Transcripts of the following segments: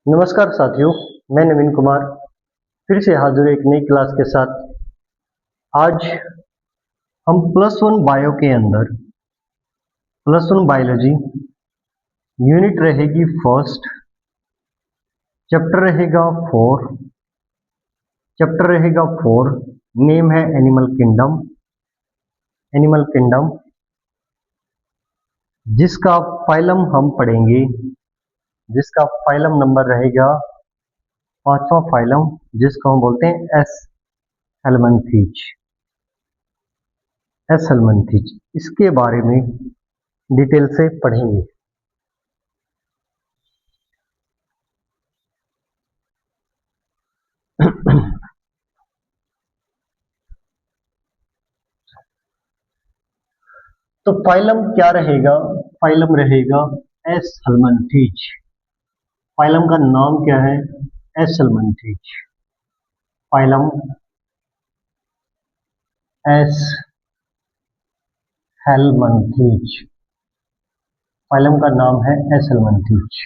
नमस्कार साथियों, मैं नवीन कुमार फिर से हाजिर हूं एक नई क्लास के साथ। आज हम +1 बायो के अंदर +1 बायोलॉजी यूनिट रहेगी फर्स्ट, चैप्टर रहेगा 4, चैप्टर रहेगा 4, नेम है एनिमल किंगडम। एनिमल किंगडम जिसका फाइलम हम पढ़ेंगे, जिसका फाइलम नंबर रहेगा 5वां फाइलम, जिसको हम बोलते हैं एस हेलमंथीज। एस हेलमंथीज इसके बारे में डिटेल से पढ़ेंगे। तो फाइलम क्या रहेगा? फाइलम रहेगा एस हेलमंथीज। फाइलम का नाम क्या है? Aschelminthes. Phylum Aschelminthes. Phylum का नाम है Aschelminthes.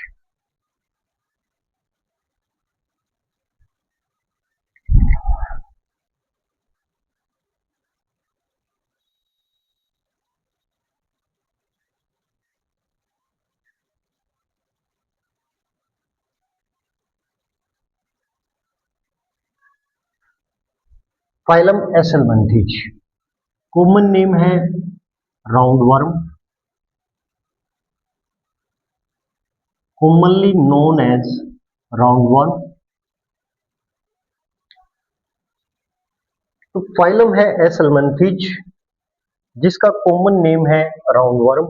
Phylum Aschelminthes. Common name है round worm, commonly known as roundworm। तो फाइलम है एस हेलमंथीज जिसका कॉमन नेम है राउंडवर्म।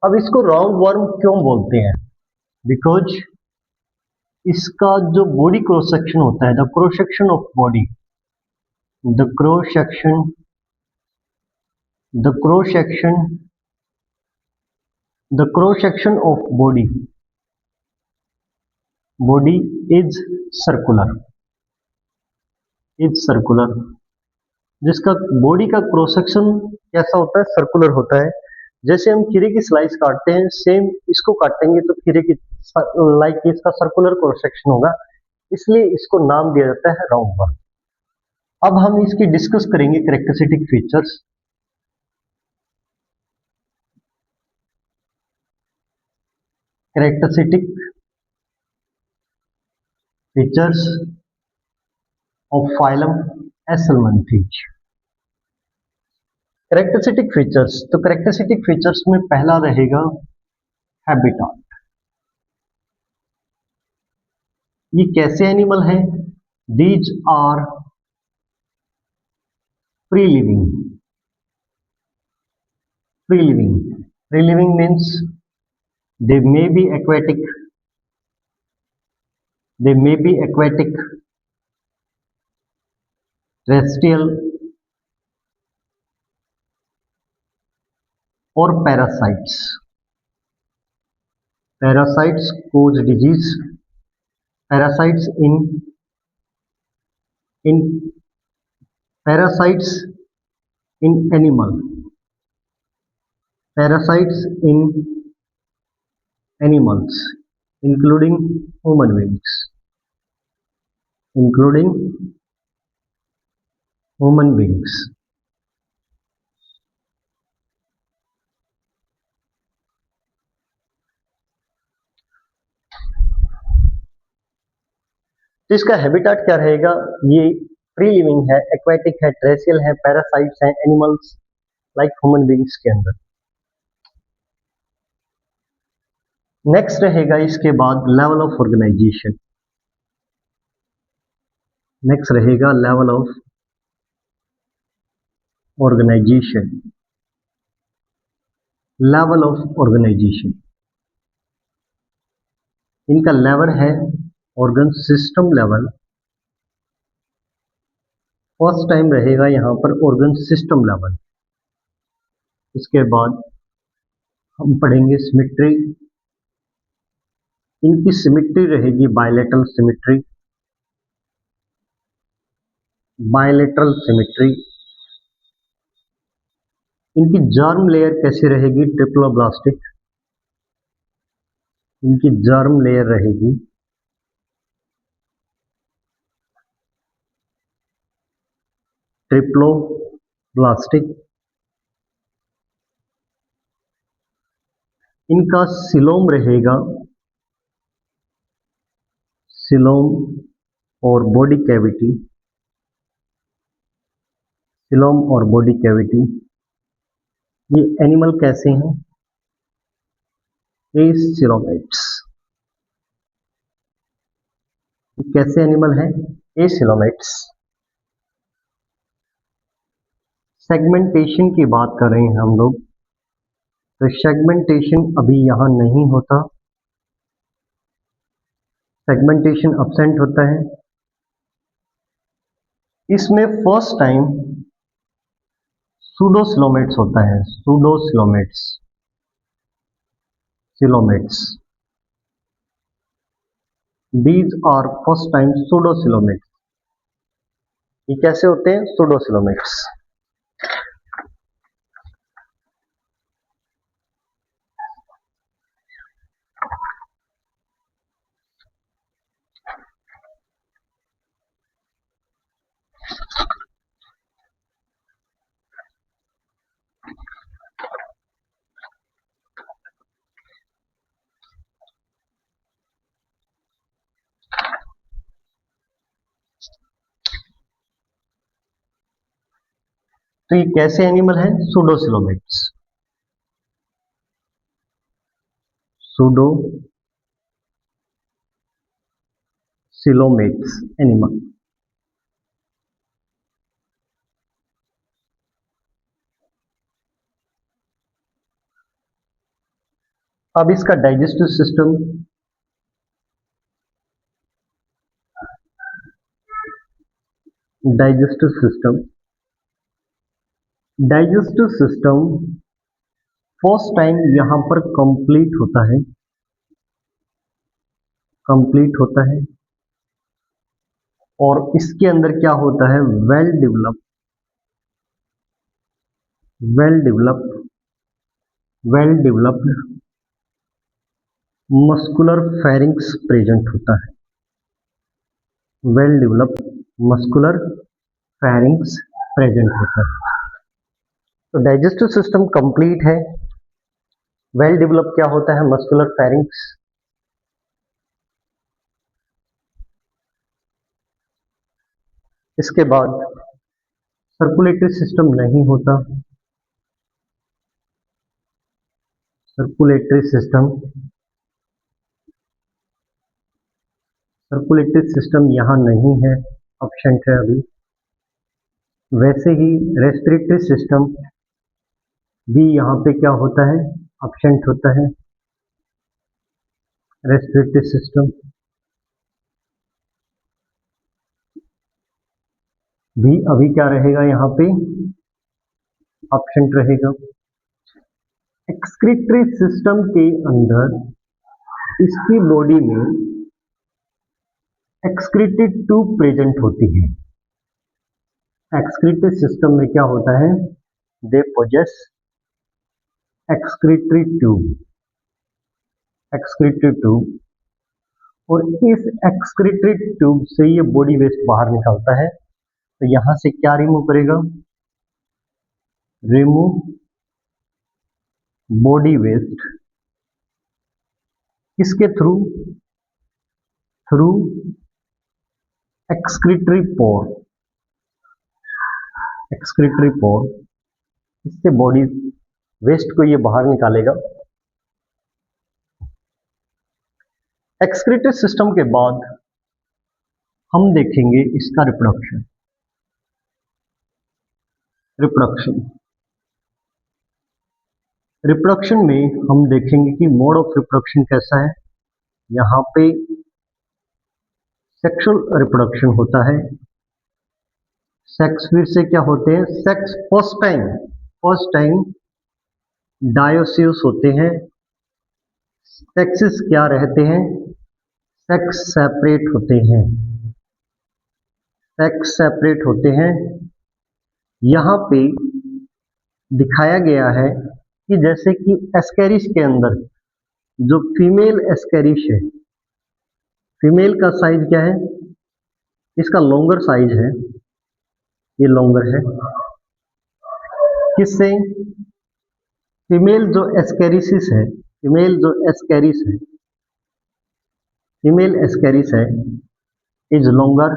अब इसको राउंडवर्म क्यों बोलते हैं? बिकॉज इसका जो बॉडी क्रॉस सेक्शन होता है, the cross section of body, the cross section, the cross section, the cross section of body, body is circular, is circular. जिसका बॉडी का क्रॉस सेक्शन कैसा होता है? सर्कुलर होता है। जैसे हम खीरे की स्लाइस काटते हैं, सेम इसको काटेंगे तो खीरे की लाइक इसका सर्कुलर क्रॉस सेक्शन होगा, इसलिए इसको नाम दिया जाता है राउंडवर्म। अब हम इसकी डिस्कस करेंगे characteristic features. Characteristic features of phylum Aschelminthes. Characteristic features, तो कैरेक्टरिस्टिक फीचर्स में पहला रहेगा हैबिटाट। ये कैसे एनिमल है? These are free living. Free living, free living means they may be aquatic, they may be aquatic, terrestrial or parasites. Parasites cause disease. Parasites in parasites in animal. Parasites in animals, including human beings. Including human beings. तो इसका habitat क्या रहेगा? ये free living है, aquatic है, terrestrial है, parasites हैं, animals like human beings के अंदर। नेक्स्ट रहेगा इसके बाद लेवल ऑफ ऑर्गेनाइजेशन। नेक्स्ट रहेगा level of organisation. Level of organisation, इनका लेवल है organ system level. First time रहेगा यहां पर ऑर्गन सिस्टम लेवल। इसके बाद हम पढ़ेंगे सिमेट्री। इनकी सिमेट्री रहेगी बायलैटरल सिमेट्री। Bilateral symmetry. इनकी जर्म लेयर कैसी रहेगी? ट्रिप्लोब्लास्टिक। इनकी जर्म लेयर रहेगी ट्रिप्लोब्लास्टिक। इनका सिलोम रहेगा सिलोम और बॉडी कैविटी। सिलोम और बॉडी कैविटी। ये एनिमल कैसे हैं? एसिलोमेट्स। कैसे एनिमल हैं? एसिलोमेट्स। सेगमेंटेशन की बात कर रहे हैं हम लोग, तो सेगमेंटेशन अभी यहां नहीं होता, सेगमेंटेशन अब्सेंट होता है। इसमें फर्स्ट टाइम सूडोसिलोमेट्स होता है, pseudocoelomates, coelomates. These are first time pseudosilomates। ये कैसे होते हैं? pseudosilomates। तो ये कैसे एनिमल है? सूडोसिलोमेट्स। Pseudocoelomates animal. अब इसका digestive system, digestive system, digestive system first time यहां पर कंप्लीट होता है, कंप्लीट होता है। और इसके अंदर क्या होता है? Well developed, well developed, well developed muscular pharynx present होता है। Well developed muscular pharynx present होता है। तो डाइजेस्टिव सिस्टम कंप्लीट है, वेल डेवलप क्या होता है? Muscular pharynx. इसके बाद सर्कुलेटरी सिस्टम नहीं होता, सर्कुलेटरी सिस्टम, सर्कुलेटरी सिस्टम यहां नहीं है, ऑप्शन है अभी। वैसे ही रेस्पिरेटरी सिस्टम भी यहां पे क्या होता है? ऑप्शन होता है। रेस्पिरेटरी सिस्टम भी अभी क्या रहेगा? यहां पे ऑप्शन रहेगा। एक्सक्रीटरी सिस्टम के अंदर इसकी बॉडी में एक्सक्रीटरी ट्यूब प्रेजेंट होती है। एक्सक्रीटरी सिस्टम में क्या होता है? They possess excretory tube, excretory tube. और इस एक्सक्रीटरी ट्यूब से ये बॉडी वेस्ट बाहर निकलता है। तो यहां से क्या रिमूव करेगा? Remove body waste. किसके through? Through excretory pore, excretory pore. इससे बॉडी वेस्ट को ये बाहर निकालेगा। एक्सक्रीटरी सिस्टम के बाद हम देखेंगे इसका रिप्रोडक्शन। रिप्रोडक्शन, रिप्रोडक्शन में हम देखेंगे कि मोड ऑफ रिप्रोडक्शन कैसा है। यहाँ पे सेक्सुअल रिप्रोडक्शन होता है। सेक्स फिर से क्या होते हैं? सेक्स फर्स्ट टाइम डायोसिस होते हैं। सेक्सेस क्या रहते हैं? सेक्स सेपरेट होते हैं। सेक्स सेपरेट होते हैं। यहाँ पे दिखाया गया है कि जैसे कि एस्केरिस के अंदर जो फीमेल एस्केरिस है, फीमेल का साइज क्या है, इसका लॉन्गर साइज है, ये लॉन्गर है। किससे? फीमेल जो एस्केरिसिस है, फीमेल जो एस्केरिस है, फीमेल एस्केरिस है इज लॉन्गर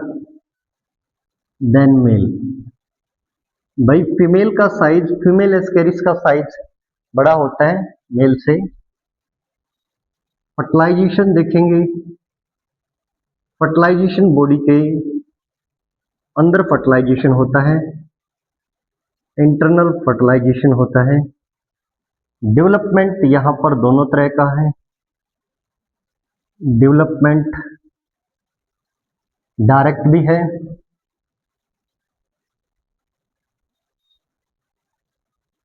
देन मेल। भाई फीमेल का साइज, फीमेल एस्केरिस का साइज बड़ा होता है मेल से। फर्टिलाइजेशन देखेंगे, फर्टिलाइजेशन बॉडी के अंदर फर्टिलाइजेशन होता है, इंटरनल फर्टिलाइजेशन होता है। डेवलपमेंट यहां पर दोनों तरह का है। डेवलपमेंट डायरेक्ट भी है,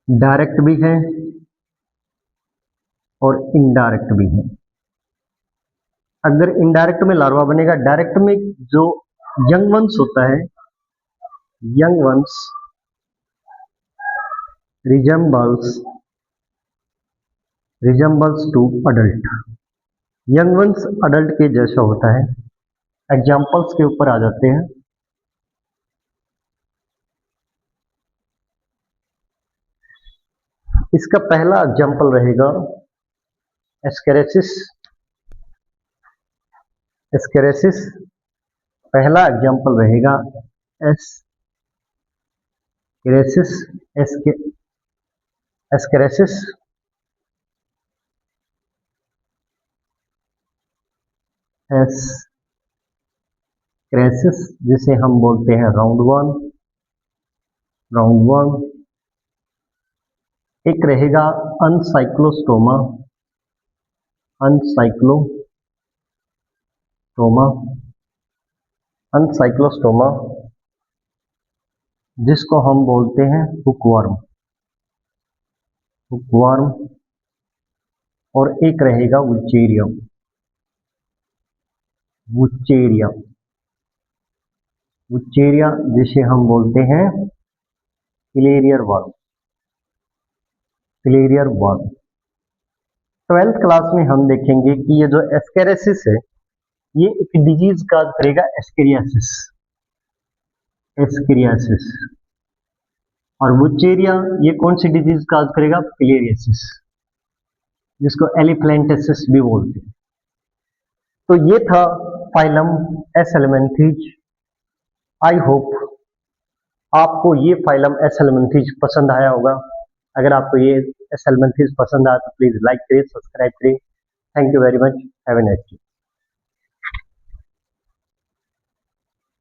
डायरेक्ट भी है और इनडायरेक्ट भी है। अगर इनडायरेक्ट में लार्वा बनेगा, डायरेक्ट में जो यंग वंस होता है, young ones resembles to adult. Young ones adult के जैसा होता है। एग्जाम्पल्स के ऊपर आ जाते हैं। इसका पहला एग्जाम्पल रहेगा एस्केरेसिस। एस्केरेसिस पहला एग्जाम्पल रहेगा एस्केरेसिस। एस्केरेसिस एस्केरेसिस जिसे हम बोलते हैं राउंड वन। एक रहेगा अनसाइक्लोस्टोमा। अनसाइक्लोस्टोमा जिसको हम बोलते हैं हुकवर्म। और एक रहेगा वुचेरिया जिसे हम बोलते हैं फिलेरियर वर्म। 12th क्लास में हम देखेंगे कि ये जो एस्केरेसिस है, ये एक डिजीज काज करेगा एस्केरियासिस। और वुचेरिया ये कौन सी डिजीज काज करेगा? फिलेरियासिस, जिसको एलिफ्लेंटिसिस भी बोलते हैं। तो ये था फाइलम एसेलेमेंथीज। आई होप आपको ये फाइलम एसेलेमेंथीज पसंद आया होगा। अगर आपको ये एसेलेमेंथीज पसंद आया तो प्लीज लाइक करिए, सब्सक्राइब करिए। Thank you very much. Have a nice day.